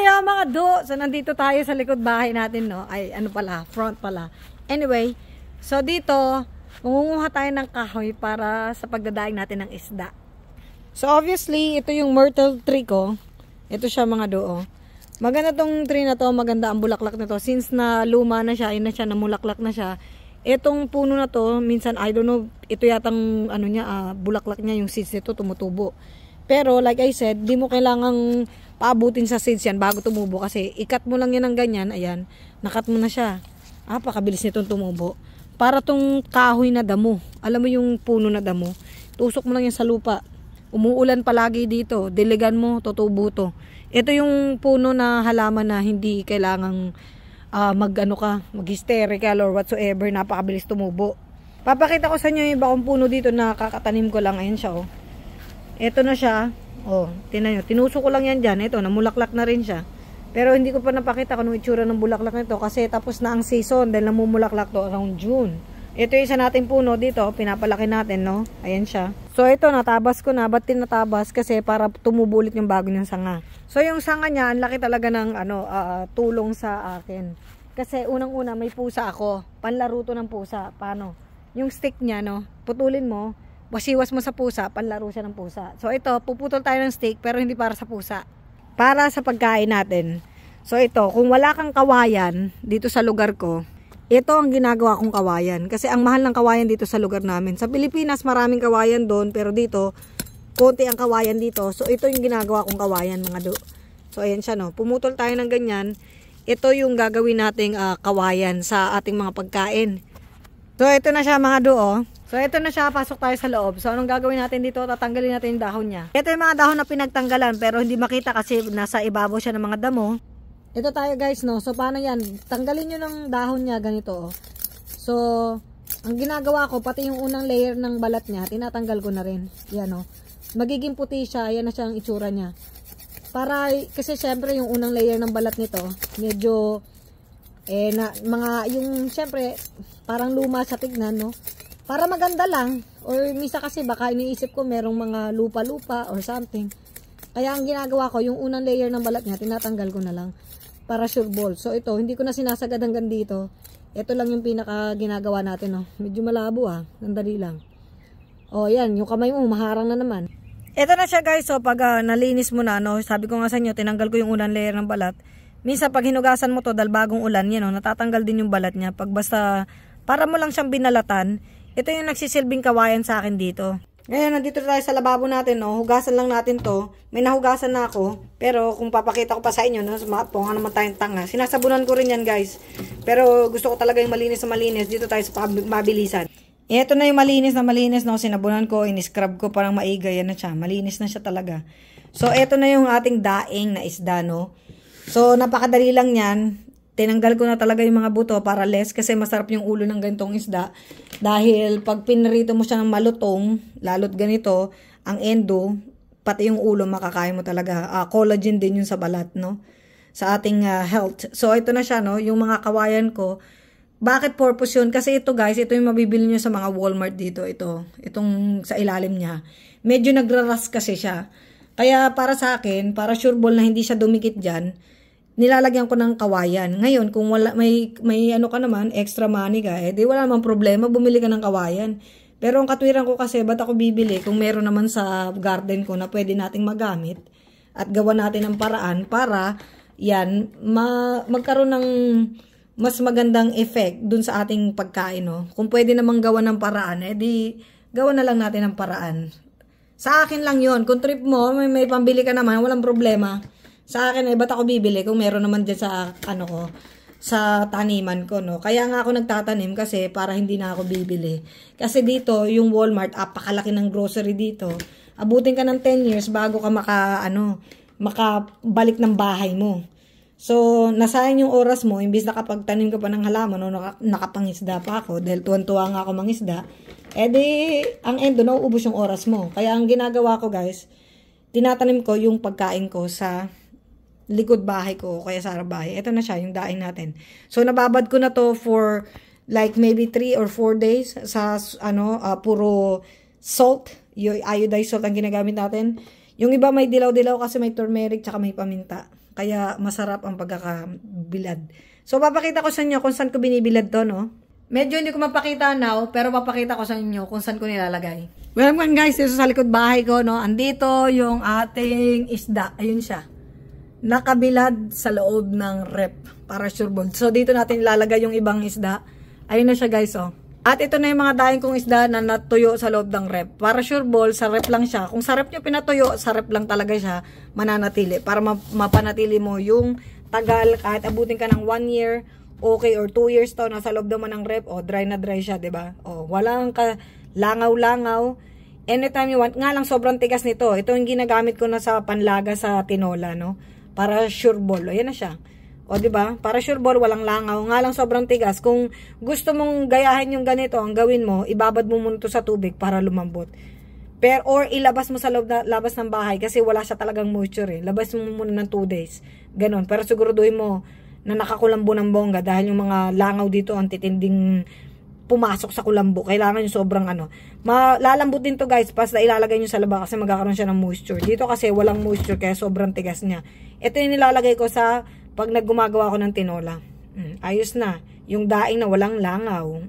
Mga do, so nandito tayo sa likod bahay natin, no? Ay, ano pala, front pala. Anyway, so dito, mangunguha tayo ng kahoy para sa pagdadaing natin ng isda. So obviously, ito yung myrtle tree ko. Ito siya mga do, oh. Maganda tong tree na to, maganda ang bulaklak na to. Since na luma na siya, na siya, namulaklak na siya. Itong puno na to, minsan, I don't know, ito yatang, ano niya, bulaklak niya, yung seeds nito, tumutubo. Pero, like I said, di mo kailangang paabutin sa seeds yan bago tumubo. Kasi, ikat mo lang yan ng ganyan, ayan, nakat mo na siya. Pakabilis nitong tumubo. Para tong kahoy na damo, alam mo yung puno na damo, tusok mo lang yan sa lupa. Umuulan palagi dito, diligan mo, tutubo to. Ito yung puno na halaman na hindi kailangang mag-hysterical or whatsoever, napakabilis tumubo. Papakita ko sa inyo yung iba kong puno dito na kakatanim ko lang. Ayan siya, oh. Ito na siya. Oh, tingnan nyo. Tinusok ko lang yan dyan. Ito, namulaklak na rin siya. Pero hindi ko pa napakita kung anong itsura ng bulaklak nito kasi tapos na ang season dahil namumulaklak to around June. Ito yung isa nating puno dito, pinapalaki natin, no? Ayan siya. So ito, natabas ko na. Ba't tinatabas? Kasi para tumubo ulit yung bago niyang sanga. So yung sanga niya, ang laki talaga ng tulong sa akin. Kasi unang-una may pusa ako. Panlaro to ng pusa. Paano? Yung stick niya, no? Putulin mo, wasiwas mo sa pusa, panlaro siya ng pusa. So ito, puputol tayo ng stick pero hindi para sa pusa. Para sa pagkain natin. So ito, kung wala kang kawayan dito sa lugar ko, ito ang ginagawa kong kawayan. Kasi ang mahal ng kawayan dito sa lugar namin. Sa Pilipinas, maraming kawayan doon. Pero dito, konti ang kawayan dito. So, ito yung ginagawa kong kawayan, mga do. So, ayan siya, no. Pumutol tayo ng ganyan. Ito yung gagawin nating kawayan sa ating mga pagkain. So, ito na siya, mga do, oh. So, ito na siya. Pasok tayo sa loob. So, anong gagawin natin dito? Tatanggalin natin yung dahon niya. Ito yung mga dahon na pinagtanggalan. Pero hindi makita kasi nasa ibabaw siya ng mga damo. Ito tayo guys, no. So paano yan? Tanggalin nyo ng dahon niya ganito, oh. So ang ginagawa ko, pati yung unang layer ng balat niya, tinatanggal ko na rin. Yan, oh. Magiging puti siya. Yan na siya ang itsura niya. Para, kasi syempre yung unang layer ng balat nito, medyo yung syempre parang luma sa tignan, no. Para maganda lang. Or misa kasi baka iniisip ko merong mga lupa-lupa or something. Kaya ang ginagawa ko, yung unang layer ng balat niya, tinatanggal ko na lang. Para sure ball. So ito, hindi ko na sinasagad hanggang dito. Ito lang yung pinaka ginagawa natin, oh. Medyo malabo, Nandali lang. Oh, yan. Yung kamay mo, maharang na naman. Ito na siya guys. So pag nalinis mo na, no, sabi ko nga sa inyo, tinanggal ko yung unang layer ng balat. Minsan pag hinugasan mo to dahil bagong ulan, yan, natatanggal din yung balat niya. Pag basta, para mo lang siyang binalatan, ito yung nagsisilbing kawayan sa akin dito. Ngayon, nandito tayo sa lababo natin, no. Hugasan lang natin to. May nahugasan na ako. Pero, kung papakita ko pa sa inyo, no, punga naman tayong tanga. Sinasabunan ko rin yan, guys. Pero, gusto ko talaga yung malinis na malinis. Dito tayo sa mabilisan. Ito na yung malinis na malinis, no. Sinabunan ko, in-scrub ko parang maiga. Yan na siya. Malinis na siya talaga. So, ito na yung ating daing na isda, no. So, napakadali lang yan. Tinanggal ko na talaga yung mga buto para less kasi masarap yung ulo ng ganitong isda. Dahil pag pinrito mo siya ng malutong, lalo't ganito, ang endo, pati yung ulo makakain mo talaga. Collagen din yun sa balat, no? Sa ating health. So ito na siya, no? Yung mga kawayan ko. Bakit purpose yun? Kasi ito guys, ito yung mabibili nyo sa mga Walmart dito. Itong sa ilalim niya. Medyo nagraras kasi siya. Kaya para sa akin, para sure ball na hindi siya dumikit dyan, nilalagyan ko ng kawayan. Ngayon, kung wala, may ano ka naman, extra money ka, di wala namang problema, bumili ka ng kawayan. Pero ang katwiran ko kasi, ba't ako bibili kung meron naman sa garden ko na pwede nating magamit at gawa natin ng paraan para yan, magkaroon ng mas magandang effect dun sa ating pagkain, no? Kung pwede namang gawa ng paraan, di gawa na lang natin ng paraan. Sa akin lang yon. Kung trip mo, may pambili ka naman, walang problema. Sa akin, ba't ako bibili kung meron naman dyan sa, sa taniman ko, no? Kaya nga ako nagtatanim kasi para hindi na ako bibili. Kasi dito, yung Walmart, apakalaki ng grocery dito. Abutin ka ng 10 years bago ka makabalik ng bahay mo. So, nasayang yung oras mo, imbis nakapagtanim ka pa ng halaman, no, nakapangisda pa ako, dahil tuwan-tuwa nga ako mangisda, ang endo, nauubos yung oras mo. Kaya ang ginagawa ko, guys, tinatanim ko yung pagkain ko sa likod bahay ko, kaya sa bahay. Ito na siya, yung daing natin. So, nababad ko na to for like maybe 3 or 4 days sa, puro salt. Yung iodized salt ang ginagamit natin. Yung iba may dilaw-dilaw kasi may turmeric tsaka may paminta. Kaya masarap ang pagkakabilad. So, papakita ko sa inyo kung saan ko binibilad to, no? Medyo hindi ko mapakita now, pero papakita ko sa inyo kung saan ko nilalagay. Welcome guys, dito sa likod bahay ko, no? Andito yung ating isda. Ayun siya. Nakabilad sa loob ng rep para sure ball. So, dito natin ilalagay yung ibang isda. Ayun na siya guys, oh. At ito na yung mga daing kong isda na natuyo sa loob ng rep. Para sure ball, sa rep lang siya. Kung sa rep nyo pinatuyo, sa rep lang talaga siya mananatili. Para mapanatili mo yung tagal, kahit abutin ka ng 1 year, okay, or 2 years to, nasa loob naman ng rep, o dry na dry siya, diba? O, walang langaw-langaw. Anytime you want. Nga lang, sobrang tigas nito. Ito yung ginagamit ko na sa panlaga sa tinola, no? Para sure ball. O, yan na siya. O, diba? Para sure ball, walang langaw. Nga lang, sobrang tigas. Kung gusto mong gayahin yung ganito, ang gawin mo, ibabad mo muna ito sa tubig para lumambot. Or ilabas mo sa labas ng bahay kasi wala siya talagang moisture eh. Labas mo muna ng 2 days. Ganon. Pero siguraduhin mo na nakakulambo ng bongga dahil yung mga langaw dito ang titinding pumasok sa kulambo. Kailangan yung sobrang malalambot din to guys basta ilalagay nyo sa laba kasi magkakaroon siya ng moisture. Dito kasi walang moisture kaya sobrang tigas niya. Ito yung nilalagay ko sa pag naggumagawa ko ng tinola. Ayos na. Yung daing na walang langaw.